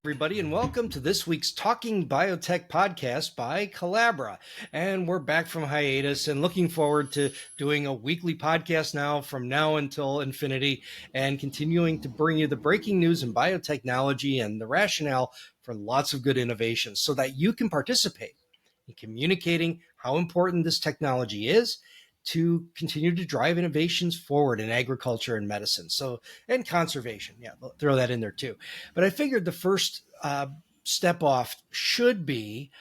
everybody, and welcome to this week's Talking Biotech Podcast by Collabra. And we're back from hiatus and looking forward to doing a weekly podcast now from now until infinity and continuing to bring you the breaking news in biotechnology and the rationale for lots of good innovations so that you can participate in communicating how important this technology is to continue to drive innovations forward in agriculture and medicine. And conservation. Yeah, throw that in there too. But I figured the first step off should be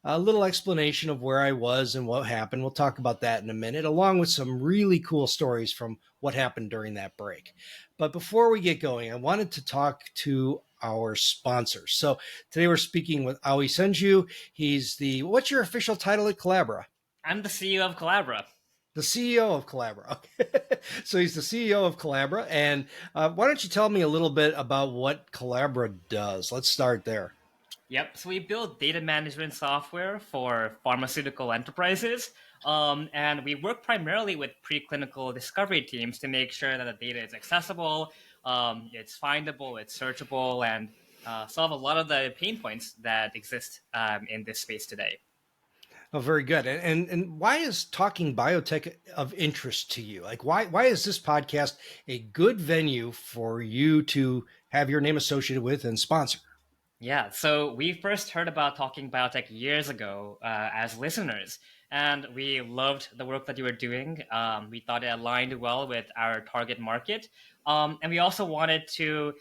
a little explanation of where I was and what happened. We'll talk about that in a minute, along with some really cool stories from what happened during that break. But before we get going, I wanted to talk to our sponsors. So today we're speaking with Aoi Senju. What's your official title at Collabra? I'm the CEO of Collabra. The CEO of Collabra. Okay. So he's the CEO of Collabra. And why don't you tell me a little bit about what Collabra does? Let's start there. Yep. So we build data management software for pharmaceutical enterprises. And we work primarily with preclinical discovery teams to make sure that the data is accessible, it's findable, it's searchable, and solve a lot of the pain points that exist in this space today. Oh, very good. And why is Talking Biotech of interest to you? Like, why is this podcast a good venue for you to have your name associated with and sponsor? Yeah, so we first heard about Talking Biotech years ago as listeners, and we loved the work that you were doing. We thought it aligned well with our target market. And we also wanted to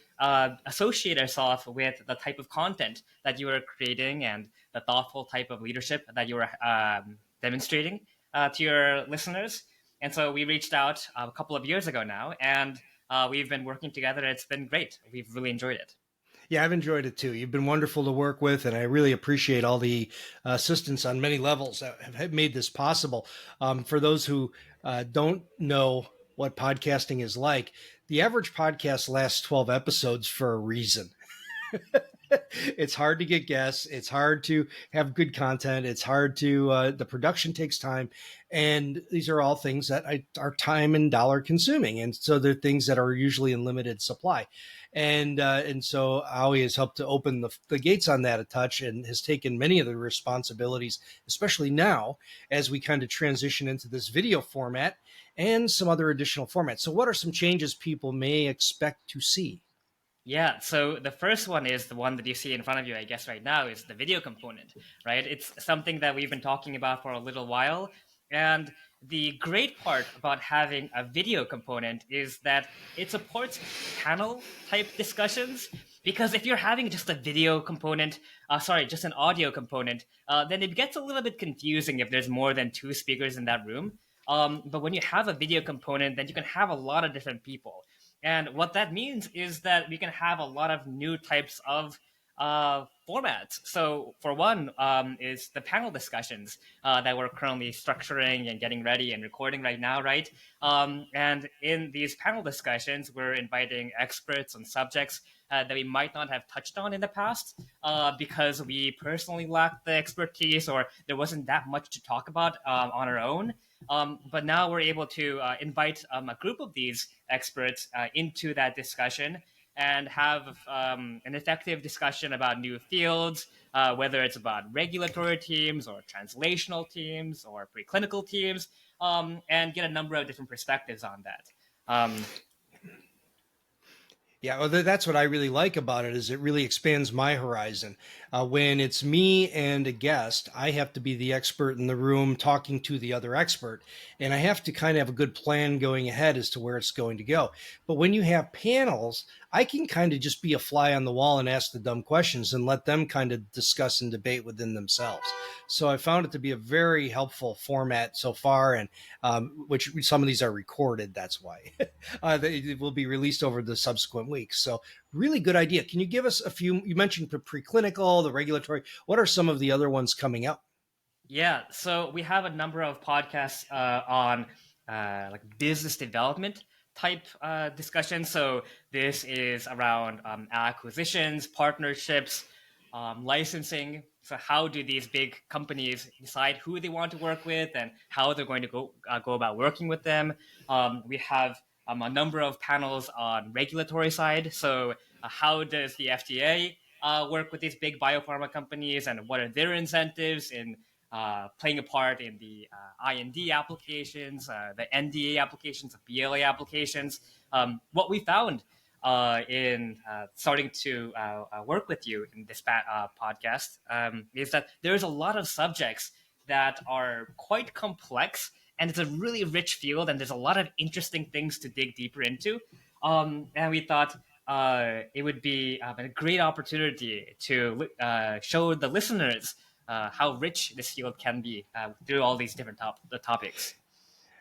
associate ourselves with the type of content that you were creating and the thoughtful type of leadership that you were demonstrating to your listeners. And so we reached out a couple of years ago now, and we've been working together. It's been great. We've really enjoyed it. Yeah, I've enjoyed it too. You've been wonderful to work with, and I really appreciate all the assistance on many levels that have made this possible. For those who don't know what podcasting is like, the average podcast lasts 12 episodes for a reason. It's hard to get guests. It's hard to have good content. It's hard to, the production takes time. And these are all things that are time and dollar consuming. And so they're things that are usually in limited supply. And so Aoi has helped to open the gates on that a touch and has taken many of the responsibilities, especially now as we kind of transition into this video format and some other additional formats. So what are some changes people may expect to see? Yeah, so the first one is the one that you see in front of you, I guess, right now is the video component, right? It's something that we've been talking about for a little while. And the great part about having a video component is that it supports panel type discussions. Because if you're having just a video component, just an audio component, then it gets a little bit confusing if there's more than two speakers in that room. But when you have a video component, then you can have a lot of different people. And what that means is that we can have a lot of new types of formats. So for one is the panel discussions that we're currently structuring and getting ready and recording right now, right? And in these panel discussions, we're inviting experts on subjects that we might not have touched on in the past because we personally lacked the expertise or there wasn't that much to talk about on our own. But now we're able to invite a group of these experts into that discussion and have an effective discussion about new fields, whether it's about regulatory teams or translational teams or preclinical teams, and get a number of different perspectives on that. Yeah, well, that's what I really like about it is it really expands my horizon. When it's me and a guest, I have to be the expert in the room talking to the other expert, and I have to kind of have a good plan going ahead as to where it's going to go. But when you have panels, I can kind of just be a fly on the wall and ask the dumb questions and let them kind of discuss and debate within themselves. So I found it to be a very helpful format so far, and which some of these are recorded. That's why they will be released over the subsequent weeks. So really good idea. Can you give us a few? You mentioned the preclinical, the regulatory. What are some of the other ones coming up? Yeah, so we have a number of podcasts on like business development type discussion. So this is around acquisitions, partnerships, licensing. So how do these big companies decide who they want to work with and how they're going to go about working with them? We have a number of panels on regulatory side. So how does the FDA work with these big biopharma companies, and what are their incentives in playing a part in the IND applications, the NDA applications, the BLA applications. What we found in starting to work with you in this podcast is that there's a lot of subjects that are quite complex, and it's a really rich field, and there's a lot of interesting things to dig deeper into. And we thought it would be a great opportunity to show the listeners how rich this field can be through all these different topics.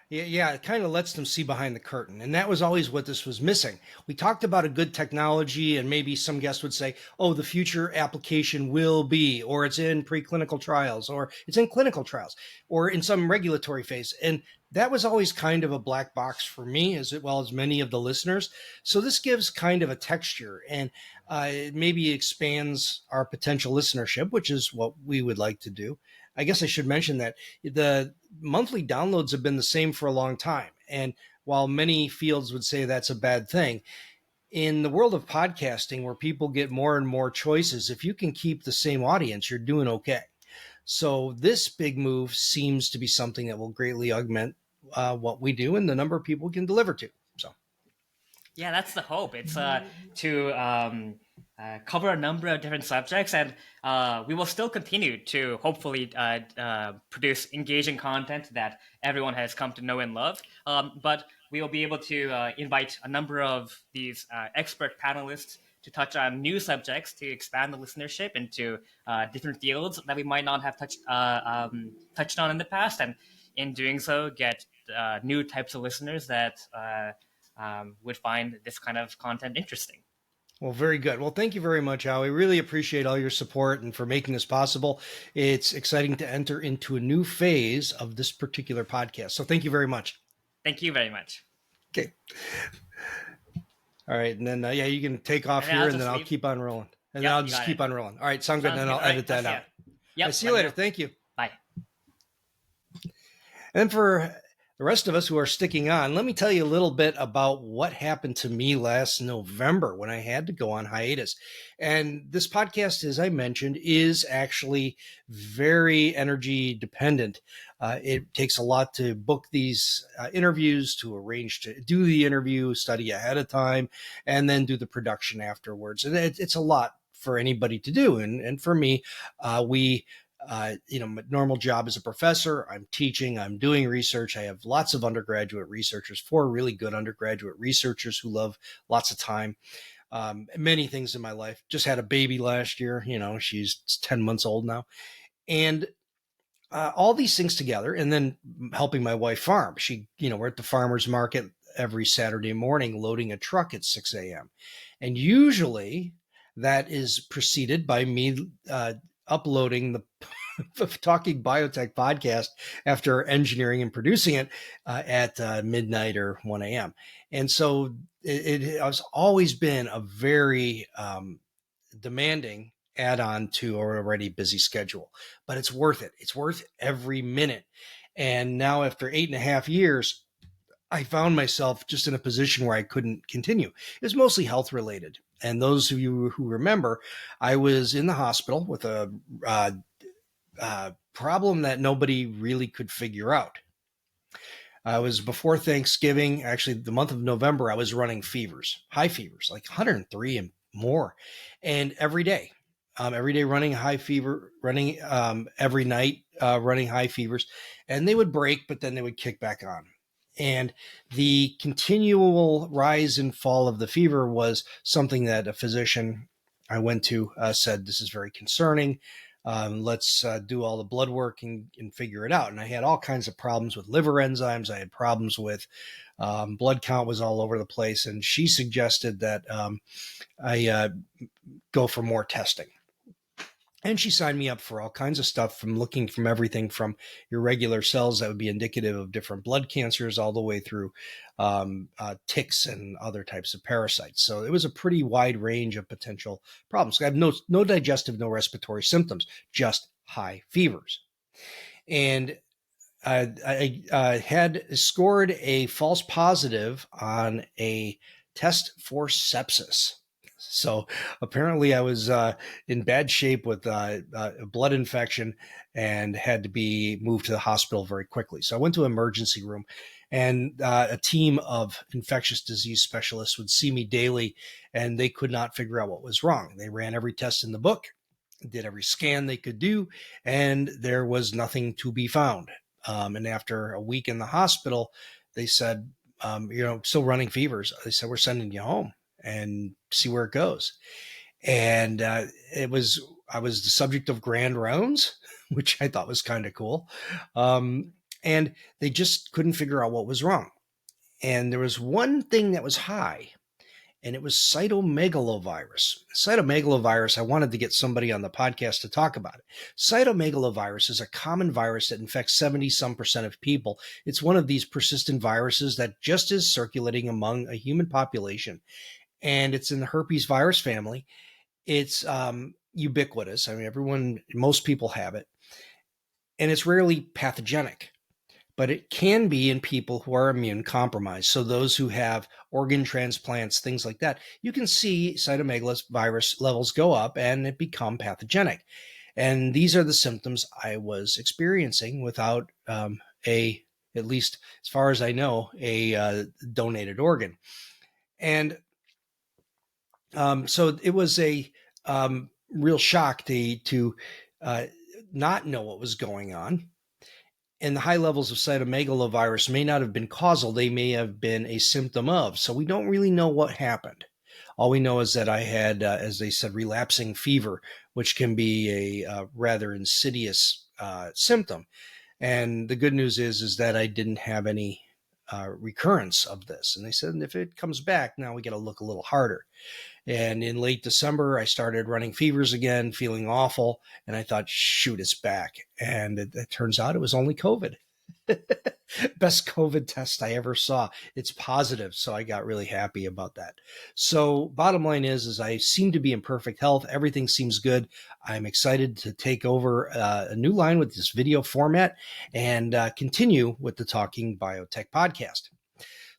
Yeah, it kind of lets them see behind the curtain. And that was always what this was missing. We talked about a good technology, and maybe some guests would say, oh, the future application will be, or it's in preclinical trials, or it's in clinical trials, or in some regulatory phase. And that was always kind of a black box for me, as well as many of the listeners. So this gives kind of a texture, and it maybe expands our potential listenership, which is what we would like to do. I guess I should mention that the monthly downloads have been the same for a long time. And while many fields would say that's a bad thing, in the world of podcasting, where people get more and more choices, if you can keep the same audience, you're doing okay. So this big move seems to be something that will greatly augment what we do and the number of people we can deliver to. So, yeah, that's the hope. It's to cover a number of different subjects, and we will still continue to hopefully produce engaging content that everyone has come to know and love. But we will be able to invite a number of these expert panelists to touch on new subjects to expand the listenership into different fields that we might not have touched on in the past, and in doing so, get new types of listeners that would find this kind of content interesting. Well, very good. Well, thank you very much, Al. We really appreciate all your support and for making this possible. It's exciting to enter into a new phase of this particular podcast. So thank you very much. Thank you very much. Okay. All right. And then, you can take off here, and then I'll keep on rolling. And then I'll just keep on rolling. All right. Sound good. And then I'll edit that out. Yep. See you later. Thank you. Bye. And for the rest of us who are sticking on, let me tell you a little bit about what happened to me last November when I had to go on hiatus. And this podcast, as I mentioned, is actually very energy dependent. It takes a lot to book these interviews, to arrange to do the interview, study ahead of time, and then do the production afterwards. And it's a lot for anybody to do. And for me, my normal job as a professor, I'm teaching, I'm doing research. I have lots of undergraduate researchers, 4 really good undergraduate researchers who love lots of time. Many things in my life. Just had a baby last year. She's 10 months old now. And all these things together, and then helping my wife farm. We're at the farmer's market every Saturday morning, loading a truck at 6 a.m. And usually that is preceded by me uploading the Talking Biotech podcast after engineering and producing it at midnight or 1 a.m. And so it has always been a very demanding add-on to our already busy schedule, but it's worth it. It's worth every minute. And now after 8.5 years, I found myself just in a position where I couldn't continue. It was mostly health related. And those of you who remember, I was in the hospital with a problem that nobody really could figure out. I was before Thanksgiving, actually the month of November, I was running high fevers, like 103 and more. And every day running high fever, running every night, running high fevers. And they would break, but then they would kick back on. And the continual rise and fall of the fever was something that a physician I went to said, this is very concerning. Let's do all the blood work and figure it out. And I had all kinds of problems with liver enzymes. I had problems with blood count was all over the place. And she suggested that I go for more testing. And she signed me up for all kinds of stuff, from looking from everything from irregular cells that would be indicative of different blood cancers all the way through ticks and other types of parasites. So it was a pretty wide range of potential problems. I have no digestive, no respiratory symptoms, just high fevers. And I had scored a false positive on a test for sepsis. So apparently I was in bad shape with a blood infection and had to be moved to the hospital very quickly. So I went to an emergency room, and a team of infectious disease specialists would see me daily, and they could not figure out what was wrong. They ran every test in the book, did every scan they could do, and there was nothing to be found. And after a week in the hospital, they said, still running fevers. They said, we're sending you home and see where it goes. And I was the subject of grand rounds, which I thought was kind of cool. And they just couldn't figure out what was wrong. And there was one thing that was high, and it was cytomegalovirus. Cytomegalovirus, I wanted to get somebody on the podcast to talk about it. Cytomegalovirus is a common virus that infects 70% of people. It's one of these persistent viruses that just is circulating among a human population, and it's in the herpes virus family. It's ubiquitous. I mean, most people have it, and it's rarely pathogenic, but it can be in people who are immune compromised. So those who have organ transplants, things like that, you can see cytomegalovirus levels go up and it become pathogenic. And these are the symptoms I was experiencing without at least as far as I know, a donated organ. And so it was a real shock to not know what was going on. And the high levels of cytomegalovirus may not have been causal. They may have been a symptom of. So we don't really know what happened. All we know is that I had, as they said, relapsing fever, which can be a rather insidious symptom. And the good news is that I didn't have any recurrence of this. And they said, if it comes back, now we got to look a little harder. And in late December, I started running fevers again, feeling awful. And I thought, shoot, it's back. And it turns out it was only COVID. Best COVID test I ever saw. It's positive. So I got really happy about that. So bottom line is I seem to be in perfect health. Everything seems good. I'm excited to take over a new line with this video format and continue with the Talking Biotech podcast.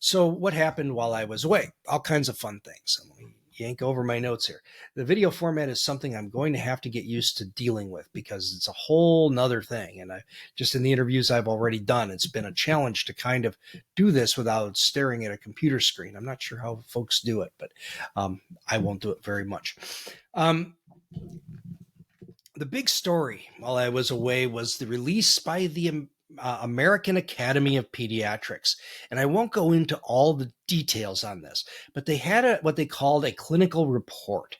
So what happened while I was away? All kinds of fun things. I'm going to yank over my notes here. The video format is something I'm going to have to get used to dealing with because it's a whole nother thing. And just in the interviews I've already done, it's been a challenge to kind of do this without staring at a computer screen. I'm not sure how folks do it, but I won't do it very much. The big story while I was away was the release by the American Academy of Pediatrics. And I won't go into all the details on this, but they had what they called a clinical report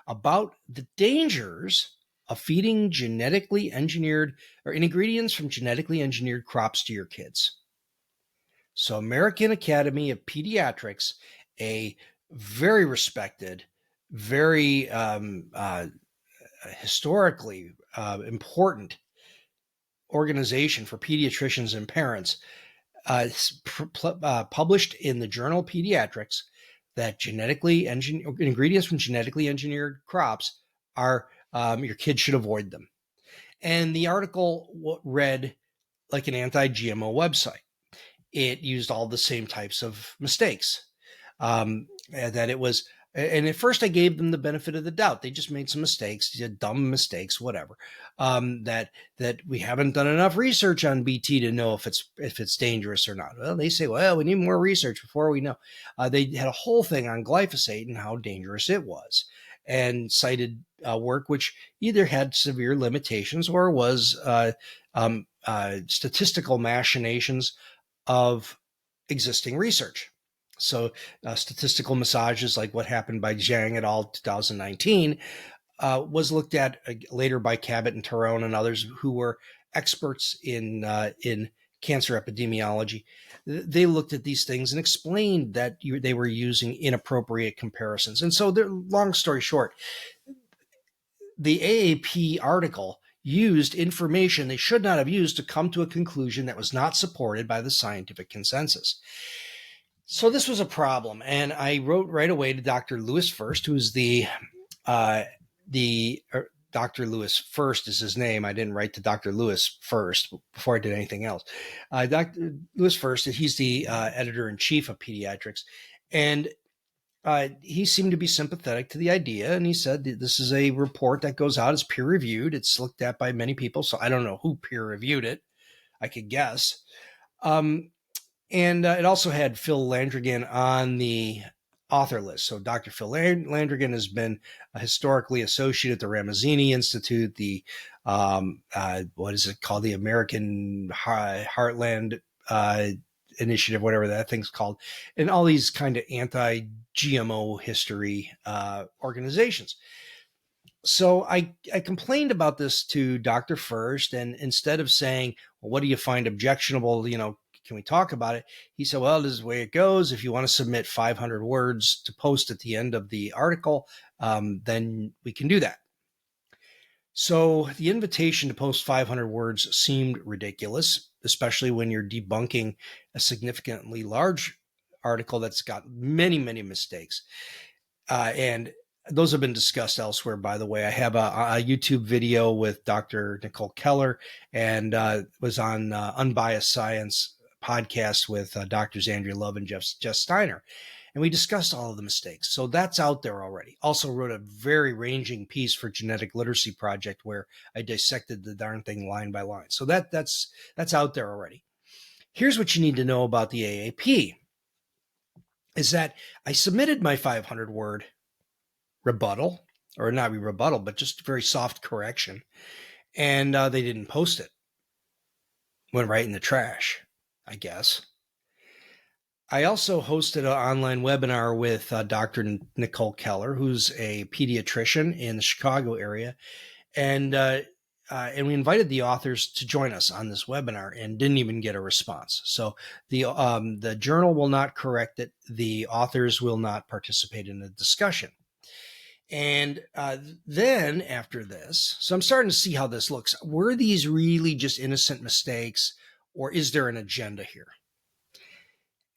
about the dangers of feeding genetically engineered or ingredients from genetically engineered crops to your kids. So American Academy of Pediatrics, a very respected, very historically important organization for pediatricians and parents, published in the journal Pediatrics that ingredients from genetically engineered crops are your kids should avoid them. And the article read like an anti-GMO website. It used all the same types of mistakes. That it was. And at first I gave them the benefit of the doubt. They just made some mistakes, dumb mistakes, whatever. That we haven't done enough research on BT to know if it's dangerous or not. Well, they say, well, we need more research before we know. They had a whole thing on glyphosate and how dangerous it was, and cited work which either had severe limitations or was statistical machinations of existing research. So statistical massages like what happened by Zhang et al. 2019 was looked at later by Cabot and Tyrone and others who were experts in cancer epidemiology. They looked at these things and explained that they were using inappropriate comparisons. And so, long story short, the AAP article used information they should not have used to come to a conclusion that was not supported by the scientific consensus. So this was a problem, and I wrote right away to Dr. Lewis First, who is Dr. Lewis First is his name. I didn't write to Dr. Lewis first before I did anything else. Dr. Lewis First, he's the editor-in-chief of Pediatrics, and he seemed to be sympathetic to the idea, and he said that this is a report that goes out, it's peer reviewed, it's looked at by many people. So I don't know who peer reviewed it. I could guess. And it also had Phil Landrigan on the author list. So Dr. Phil Landrigan has been historically associated at the Ramazzini Institute, the what is it called, the American Heartland Initiative, whatever that thing's called, and all these kind of anti-GMO history organizations. So I complained about this to Dr. First, and instead of saying, well, what do you find objectionable, can we talk about it? He said, well, this is the way it goes. If you want to submit 500 words to post at the end of the article, then we can do that. So the invitation to post 500 words seemed ridiculous, especially when you're debunking a significantly large article that's got many, many mistakes. And those have been discussed elsewhere, by the way. I have a YouTube video with Dr. Nicole Keller, and was on Unbiased Science podcast with Drs. Andrea Love and Jeff Steiner. And we discussed all of the mistakes. So that's out there already. Also wrote a very ranging piece for Genetic Literacy Project where I dissected the darn thing line by line. So that's out there already. Here's what you need to know about the AAP is that I submitted my 500 word rebuttal, or not rebuttal, but just very soft correction. And they didn't post it. Went right in the trash, I guess. I also hosted an online webinar with Dr. Nicole Keller, who's a pediatrician in the Chicago area. And we invited the authors to join us on this webinar and didn't even get a response. So the journal will not correct it. The authors will not participate in the discussion. And then after this, so I'm starting to see how this looks. Were these really just innocent mistakes, or is there an agenda here?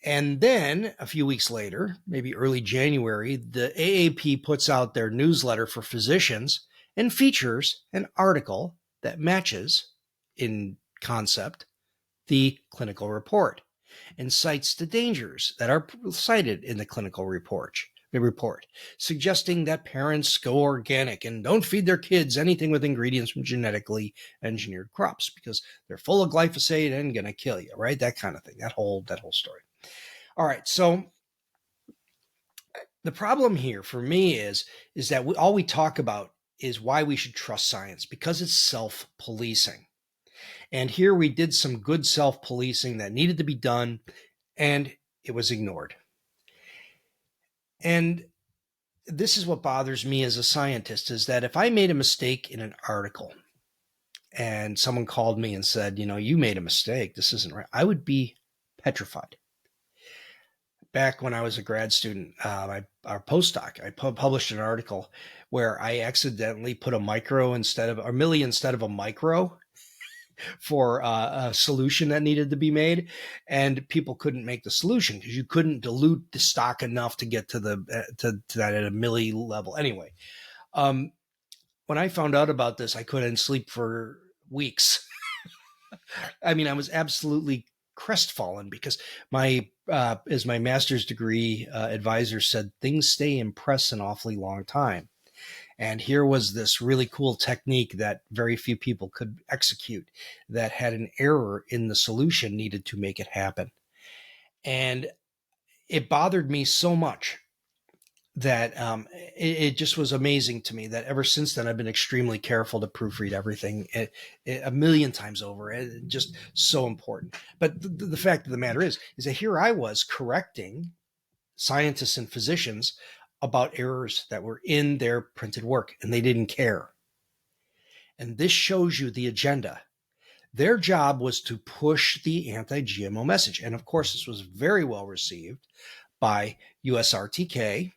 And then a few weeks later, maybe early January, the AAP puts out their newsletter for physicians and features an article that matches in concept the clinical report and cites the dangers that are cited in the clinical report, suggesting that parents go organic and don't feed their kids anything with ingredients from genetically engineered crops because they're full of glyphosate and going to kill you, right? That kind of thing, that whole story. All right, so the problem here for me is that all we talk about is why we should trust science, because it's self-policing. And here we did some good self-policing that needed to be done, and it was ignored. And this is what bothers me as a scientist, is that if I made a mistake in an article and someone called me and said, you made a mistake, this isn't right, I would be petrified. Back when I was a grad student, our postdoc, I published an article where I accidentally put a milli instead of a micro for a solution that needed to be made, and people couldn't make the solution because you couldn't dilute the stock enough to get to that at a milli level. Anyway, when I found out about this, I couldn't sleep for weeks. I mean, I was absolutely crestfallen because as my master's degree advisor said, things stay in press an awfully long time. And here was this really cool technique that very few people could execute that had an error in the solution needed to make it happen. And it bothered me so much that it just was amazing to me that ever since then, I've been extremely careful to proofread everything a million times over. It's just so important. But the fact of the matter is that here I was correcting scientists and physicians about errors that were in their printed work, and they didn't care. And this shows you the agenda. Their job was to push the anti-GMO message. And of course, this was very well received by USRTK,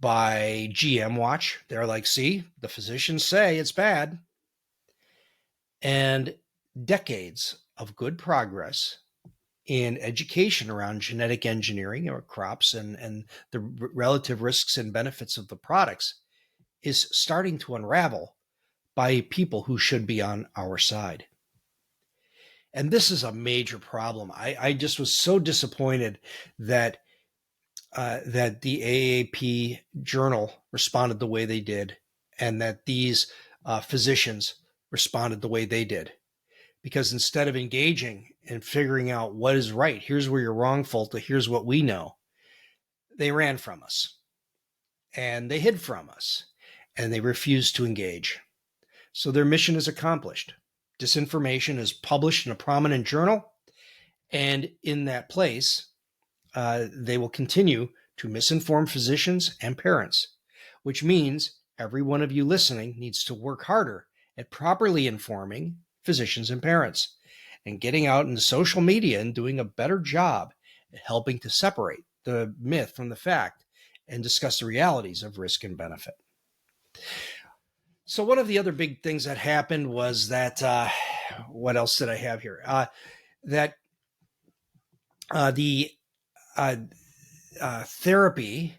by GM Watch. They're like, see, the physicians say it's bad. And decades of good progress in education around genetic engineering or crops and the relative risks and benefits of the products is starting to unravel by people who should be on our side. And this is a major problem. I just was so disappointed that that the AAP journal responded the way they did, and that these physicians responded the way they did. Because instead of engaging and figuring out what is right, here's where you're wrong, Folta, here's what we know, they ran from us and they hid from us and they refused to engage. So their mission is accomplished. Disinformation is published in a prominent journal, and in that place, they will continue to misinform physicians and parents, which means every one of you listening needs to work harder at properly informing physicians and parents and getting out into social media and doing a better job at helping to separate the myth from the fact and discuss the realities of risk and benefit. So one of the other big things that happened was that, what else did I have here? That the therapy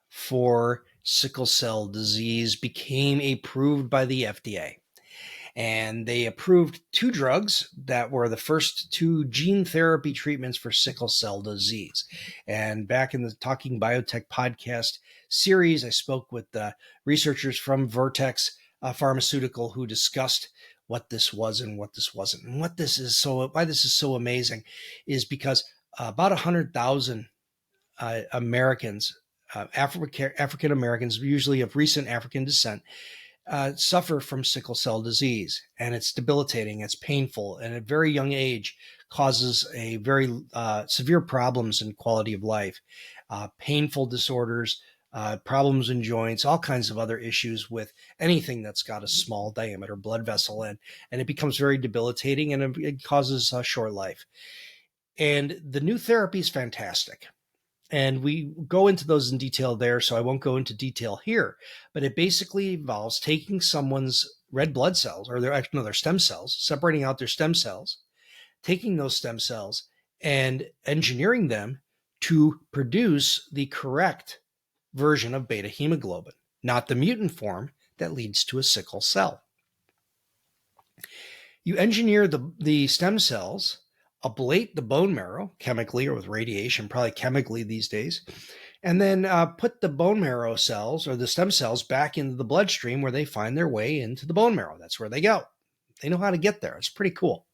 for sickle cell disease became approved by the FDA. And they approved 2 drugs that were the first 2 gene therapy treatments for sickle cell disease. And back in the Talking Biotech Podcast series, I spoke with researchers from Vertex Pharmaceutical who discussed what this was and what this wasn't. And why this is so amazing is because about 100,000 Americans, African Americans, usually of recent African descent, suffer from sickle cell disease, and it's debilitating, it's painful, and at a very young age causes a very severe problems in quality of life, painful disorders, problems in joints, all kinds of other issues with anything that's got a small diameter blood vessel in, and it becomes very debilitating, and it causes a short life. And the new therapy is fantastic. And we go into those in detail there, so I won't go into detail here. But it basically involves taking someone's red blood cells, or their stem cells, separating out their stem cells, taking those stem cells and engineering them to produce the correct version of beta hemoglobin, not the mutant form that leads to a sickle cell. You engineer the stem cells, ablate the bone marrow chemically or with radiation, probably chemically these days, and then put the bone marrow cells or the stem cells back into the bloodstream where they find their way into the bone marrow. That's where they go. They know how to get there. It's pretty cool.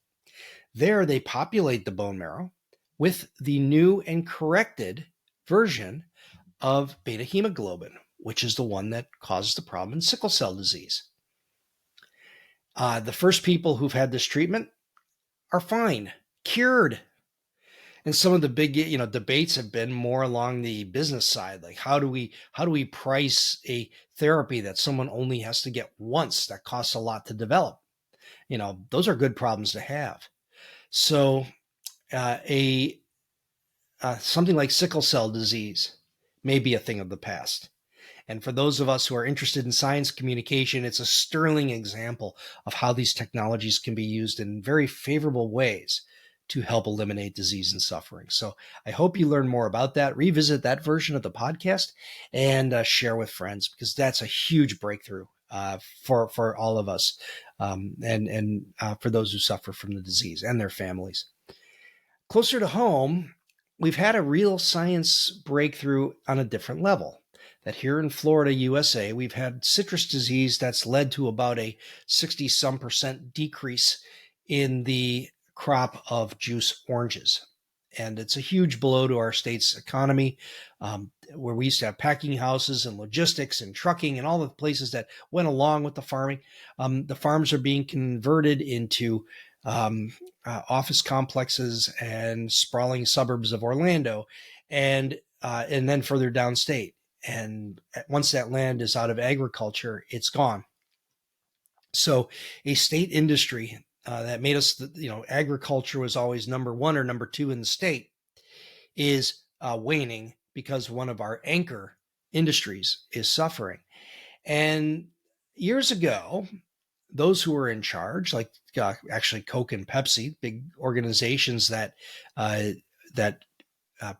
There, they populate the bone marrow with the new and corrected version of beta hemoglobin, which is the one that causes the problem in sickle cell disease. The first people who've had this treatment are fine, cured. And some of the big, debates have been more along the business side, like how do we price a therapy that someone only has to get once that costs a lot to develop? Those are good problems to have. So, something like sickle cell disease may be a thing of the past. And for those of us who are interested in science communication, it's a sterling example of how these technologies can be used in very favorable ways to help eliminate disease and suffering. So I hope you learn more about that, revisit that version of the podcast, and share with friends, because that's a huge breakthrough for all of us, and for those who suffer from the disease and their families. Closer to home, we've had a real science breakthrough on a different level. That here in Florida, USA, we've had citrus disease that's led to about a 60-some% decrease in the crop of juice oranges. And it's a huge blow to our state's economy, where we used to have packing houses and logistics and trucking and all the places that went along with the farming. The farms are being converted into office complexes and sprawling suburbs of Orlando, and then further downstate. And once that land is out of agriculture, it's gone. So a state industry that made us, agriculture was always number 1 or number 2 in the state, is waning because one of our anchor industries is suffering. And years ago, those who were in charge, like actually Coke and Pepsi, big organizations that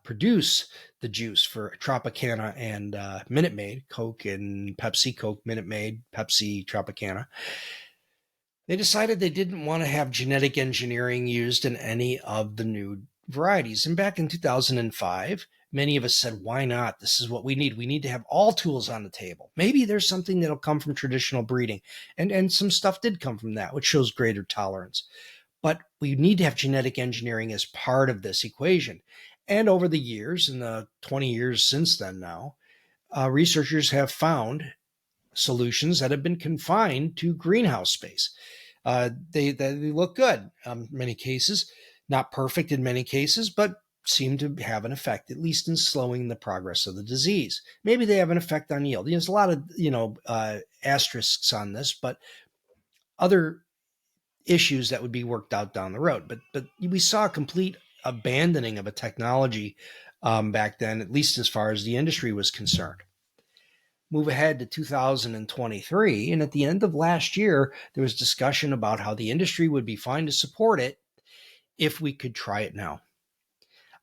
produce the juice for Tropicana and Minute Maid, Coke and Pepsi, Coke, Minute Maid, Pepsi, Tropicana. They decided they didn't want to have genetic engineering used in any of the new varieties. And back in 2005, Many of us said, why not? This is what we need. We need to have all tools on the table. Maybe there's something that'll come from traditional breeding. And some stuff did come from that, which shows greater tolerance. But we need to have genetic engineering as part of this equation. And over the years, in the 20 years since then now, researchers have found solutions that have been confined to greenhouse space. They look good in many cases, not perfect in many cases, but seem to have an effect, at least in slowing the progress of the disease. Maybe they have an effect on yield. There's a lot of asterisks on this, but other issues that would be worked out down the road. But we saw a complete abandoning of a technology back then, at least as far as the industry was concerned. Move ahead to 2023, and at the end of last year, there was discussion about how the industry would be fine to support it if we could try it now.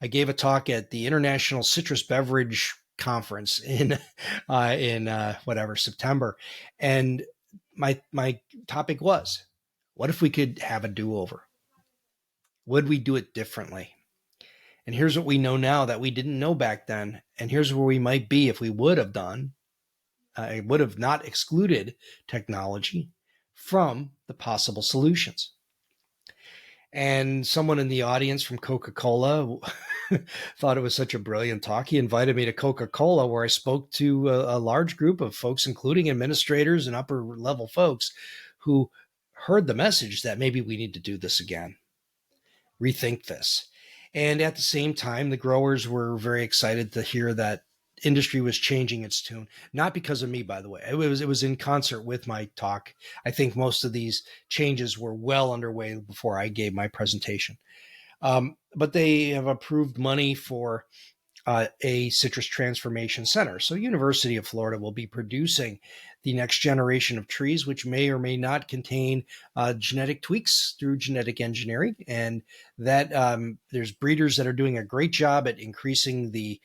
I gave a talk at the International Citrus Beverage Conference in September, and my topic was, what if we could have a do-over? Would we do it differently? And here's what we know now that we didn't know back then, and here's where we might be if we would have done. It would have not excluded technology from the possible solutions. And someone in the audience from Coca-Cola thought it was such a brilliant talk. He invited me to Coca-Cola, where I spoke to a large group of folks, including administrators and upper level folks, who heard the message that maybe we need to do this again, rethink this. And at the same time, the growers were very excited to hear that industry was changing its tune, not because of me, by the way. It was in concert with my talk. I think most of these changes were well underway before I gave my presentation. But they have approved money for a citrus transformation center. So University of Florida will be producing the next generation of trees, which may or may not contain genetic tweaks through genetic engineering. And that there's breeders that are doing a great job at increasing the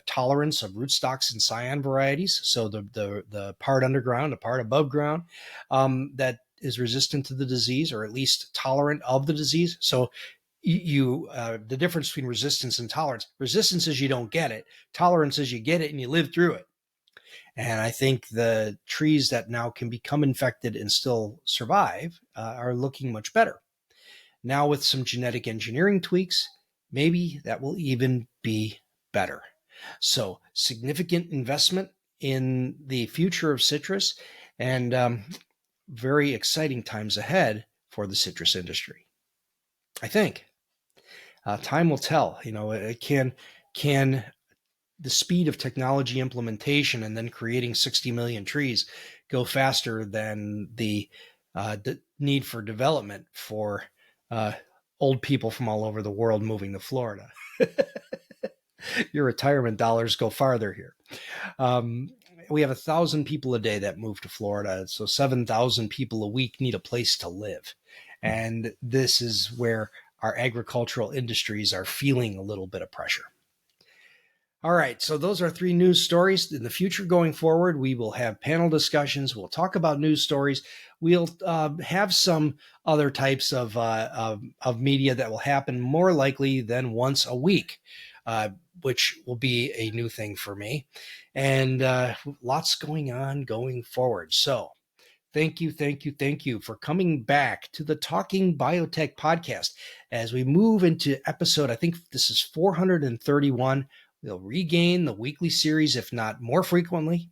tolerance of rootstocks and scion varieties. So the part underground, the part above ground, that is resistant to the disease, or at least tolerant of the disease. So the difference between resistance and tolerance. Resistance is you don't get it. Tolerance is you get it and you live through it. And I think the trees that now can become infected and still survive are looking much better. Now with some genetic engineering tweaks, maybe that will even be better. So significant investment in the future of citrus, and very exciting times ahead for the citrus industry. I think time will tell. Can the speed of technology implementation and then creating 60 million trees go faster than the need for development for old people from all over the world moving to Florida? Your retirement dollars go farther here. We have 1,000 people a day that move to Florida. So 7,000 people a week need a place to live. And this is where our agricultural industries are feeling a little bit of pressure. All right, so those are 3 news stories. In the future going forward, we will have panel discussions. We'll talk about news stories. We'll have some other types of media that will happen more likely than once a week, which will be a new thing for me. And lots going on going forward. So thank you for coming back to the Talking Biotech Podcast. As we move into episode, I think this is 431, we'll regain the weekly series, if not more frequently,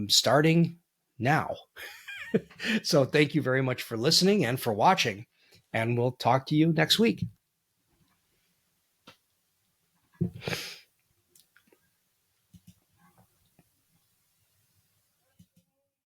starting now. So thank you very much for listening and for watching, and we'll talk to you next week.